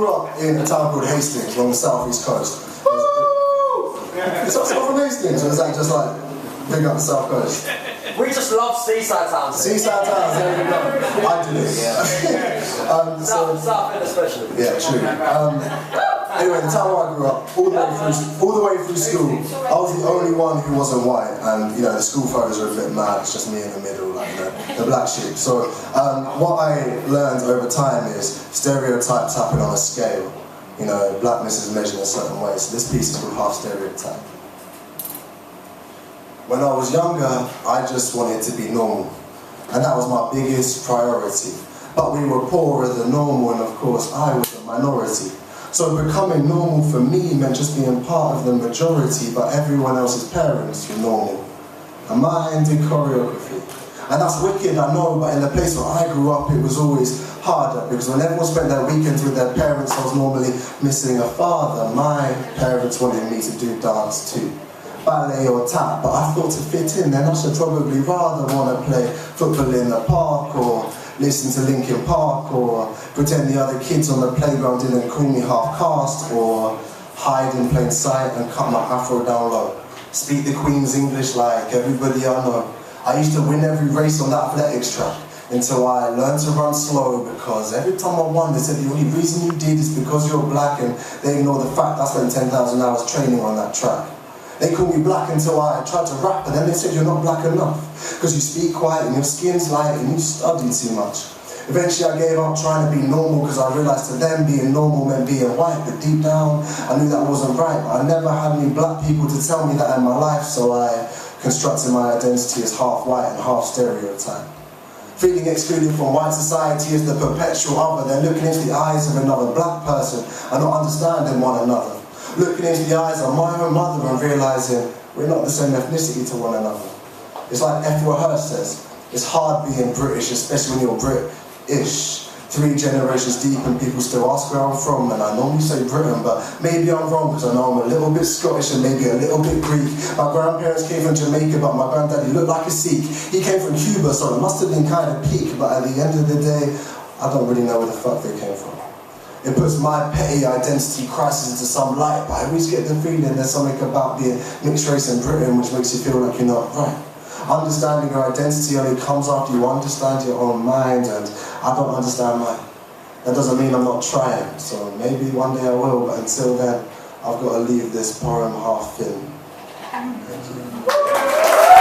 grew up in a town called Hastings on the southeast coast. It's not from Hastings, or is that just like big up the south coast? We just love seaside towns. Seaside towns, there you go. I did it, yeah. South End especially. Yeah, true. Anyway, the town where I grew up, all the way through school, I was the only one who wasn't white, and you know the school photos are a bit mad. It's just me in the middle, like the black sheep. So what I learned over time is stereotypes happen on a scale. You know, blackness is measured in a certain way. So this piece is called Half Stereotype. When I was younger, I just wanted to be normal, and that was my biggest priority. But we were poorer than normal, and of course I was a minority. So becoming normal for me meant just being part of the majority, but everyone else's parents were normal. And mine did choreography. And that's wicked, I know, but in the place where I grew up, it was always harder, because when everyone spent their weekends with their parents, I was normally missing a father. My parents wanted me to do dance too, ballet or tap, but I thought to fit in, then I should probably rather want to play football in the park, or listen to Linkin Park, or pretend the other kids on the playground didn't call me half-caste, or hide in plain sight and cut my afro down low. Speak the Queen's English like everybody I know. I used to win every race on the athletics track, until I learned to run slow, because every time I won, they said the only reason you did is because you're black, and they ignore the fact I spent 10,000 hours training on that track. They called me black until I tried to rap, and then they said you're not black enough, because you speak quiet and your skin's light and you study too much. Eventually I gave up trying to be normal, because I realised to them being normal meant being white, but deep down I knew that wasn't right. I never had any black people to tell me that in my life, so I constructed my identity as half white and half stereotype. Feeling excluded from white society as the perpetual other, then looking into the eyes of another black person and not understanding one another. Looking into the eyes of my own mother and realising we're not the same ethnicity to one another. It's like F. Hurst says, it's hard being British, especially when you're British. 3 generations deep and people still ask where I'm from, and I normally say Britain, but maybe I'm wrong because I know I'm a little bit Scottish and maybe a little bit Greek. My grandparents came from Jamaica, but my granddaddy looked like a Sikh. He came from Cuba, so it must have been kind of peak, but at the end of the day, I don't really know where the fuck they came from. It puts my petty identity crisis into some light, but I always get the feeling there's something about being mixed race in Britain which makes you feel like you're not right. Understanding your identity only comes after you understand your own mind, and I don't understand mine. That doesn't mean I'm not trying, so maybe one day I will, but until then, I've got to leave this poem half in. Thank you.